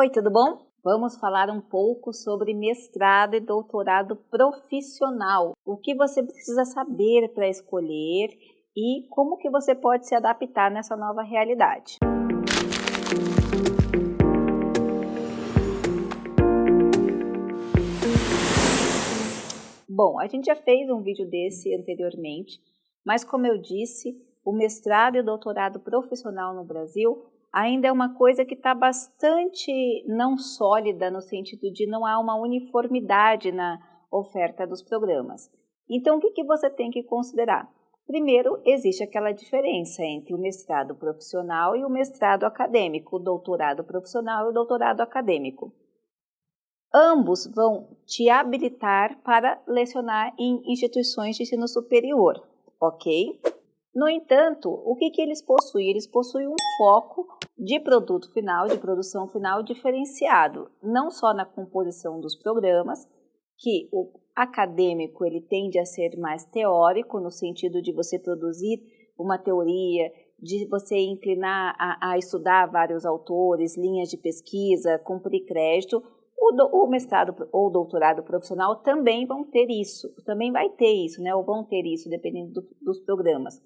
Oi, tudo bom? Vamos falar um pouco sobre mestrado e doutorado profissional. O que você precisa saber para escolher e como que você pode se adaptar nessa nova realidade. Bom, a gente já fez um vídeo desse anteriormente, mas como eu disse, o mestrado e o doutorado profissional no Brasil ainda é uma coisa que está bastante não sólida, no sentido de não há uma uniformidade na oferta dos programas. Então, o que você tem que considerar? Primeiro, existe aquela diferença entre o mestrado profissional e o mestrado acadêmico, o doutorado profissional e o doutorado acadêmico. Ambos vão te habilitar para lecionar em instituições de ensino superior, ok? No entanto, o que eles possuem? Eles possuem um foco de produto final, de produção final diferenciado, não só na composição dos programas, que o acadêmico ele tende a ser mais teórico, no sentido de você produzir uma teoria, de você inclinar a estudar vários autores, linhas de pesquisa, cumprir crédito. O mestrado ou doutorado profissional também vão ter isso, também vai ter isso, né? Ou vão ter isso, dependendo dos programas.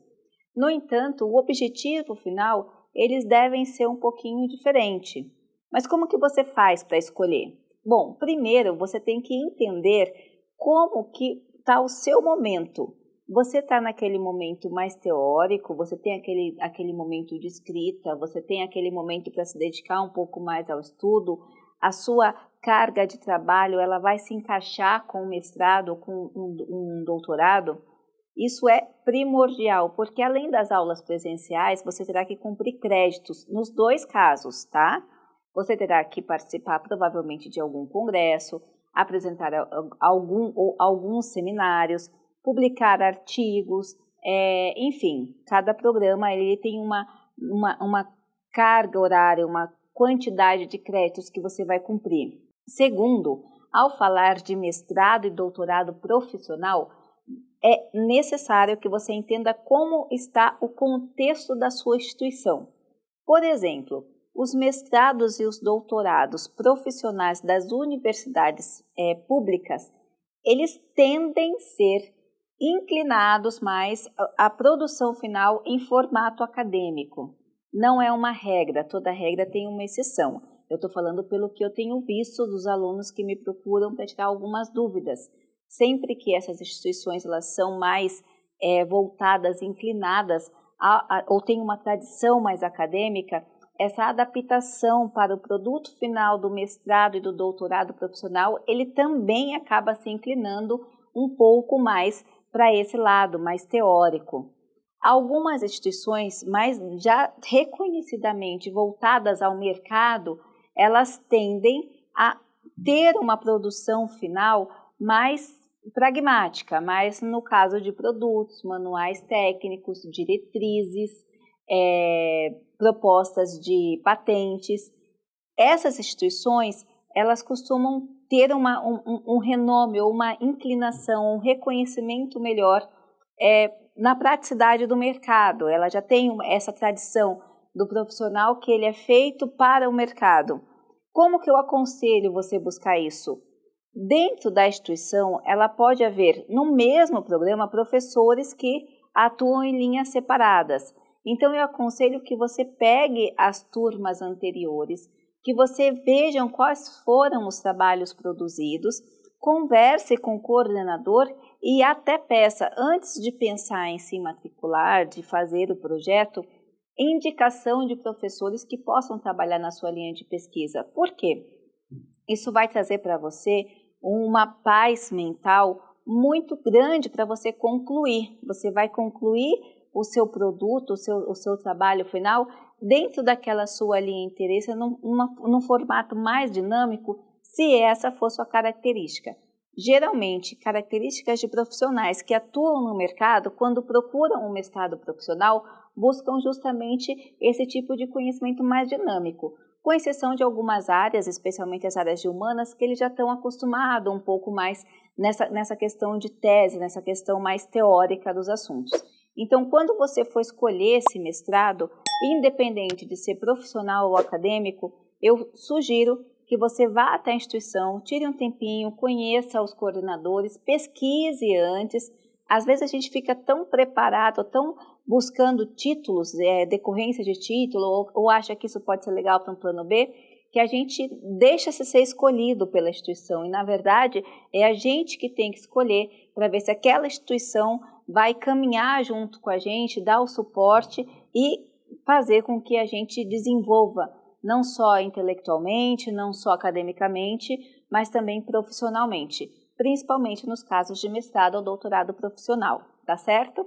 No entanto, o objetivo final, eles devem ser um pouquinho diferente. Mas como que você faz para escolher? Bom, primeiro você tem que entender como que está o seu momento. Você está naquele momento mais teórico, você tem aquele momento de escrita, você tem aquele momento para se dedicar um pouco mais ao estudo, a sua carga de trabalho ela vai se encaixar com um mestrado ou com um doutorado. Isso é primordial, porque além das aulas presenciais, você terá que cumprir créditos nos dois casos, tá? Você terá que participar provavelmente de algum congresso, apresentar alguns seminários, publicar artigos, enfim, cada programa ele tem uma carga horária, uma quantidade de créditos que você vai cumprir. Segundo, ao falar de mestrado e doutorado profissional, é necessário que você entenda como está o contexto da sua instituição. Por exemplo, os mestrados e os doutorados profissionais das universidades públicas, eles tendem a ser inclinados mais à produção final em formato acadêmico. Não é uma regra, toda regra tem uma exceção. Eu estou falando pelo que eu tenho visto dos alunos que me procuram para tirar algumas dúvidas. Sempre que essas instituições elas são mais voltadas, inclinadas, ou têm uma tradição mais acadêmica, essa adaptação para o produto final do mestrado e do doutorado profissional, ele também acaba se inclinando um pouco mais para esse lado, mais teórico. Algumas instituições, mais já reconhecidamente voltadas ao mercado, elas tendem a ter uma produção final mais pragmática, mas no caso de produtos, manuais técnicos, diretrizes, propostas de patentes. Essas instituições, elas costumam ter um renome ou uma inclinação, um reconhecimento melhor na praticidade do mercado. Ela já tem essa tradição do profissional que ele é feito para o mercado. Como que eu aconselho você buscar isso? Dentro da instituição, ela pode haver, no mesmo programa, professores que atuam em linhas separadas. Então, eu aconselho que você pegue as turmas anteriores, que você veja quais foram os trabalhos produzidos, converse com o coordenador e até peça, antes de pensar em se matricular, de fazer o projeto, indicação de professores que possam trabalhar na sua linha de pesquisa. Por quê? Isso vai trazer para você uma paz mental muito grande para você concluir. Você vai concluir o seu produto, o seu trabalho final dentro daquela sua linha de interesse num formato mais dinâmico, se essa for sua característica. Geralmente, características de profissionais que atuam no mercado, quando procuram um mestrado profissional, buscam justamente esse tipo de conhecimento mais dinâmico, com exceção de algumas áreas, especialmente as áreas de humanas, que eles já estão acostumados um pouco mais nessa questão de tese, nessa questão mais teórica dos assuntos. Então, quando você for escolher esse mestrado, independente de ser profissional ou acadêmico, eu sugiro que você vá até a instituição, tire um tempinho, conheça os coordenadores, pesquise antes. Às vezes a gente fica tão preparado, tão buscando títulos, decorrência de título, ou acha que isso pode ser legal para um plano B, que a gente deixa-se ser escolhido pela instituição. E, na verdade, é a gente que tem que escolher para ver se aquela instituição vai caminhar junto com a gente, dar o suporte e fazer com que a gente desenvolva, não só intelectualmente, não só academicamente, mas também profissionalmente, principalmente nos casos de mestrado ou doutorado profissional, tá certo?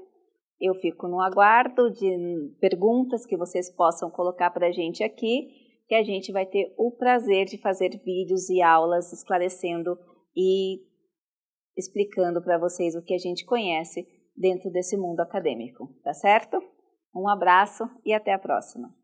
Eu fico no aguardo de perguntas que vocês possam colocar para a gente aqui, que a gente vai ter o prazer de fazer vídeos e aulas esclarecendo e explicando para vocês o que a gente conhece dentro desse mundo acadêmico, tá certo? Um abraço e até a próxima!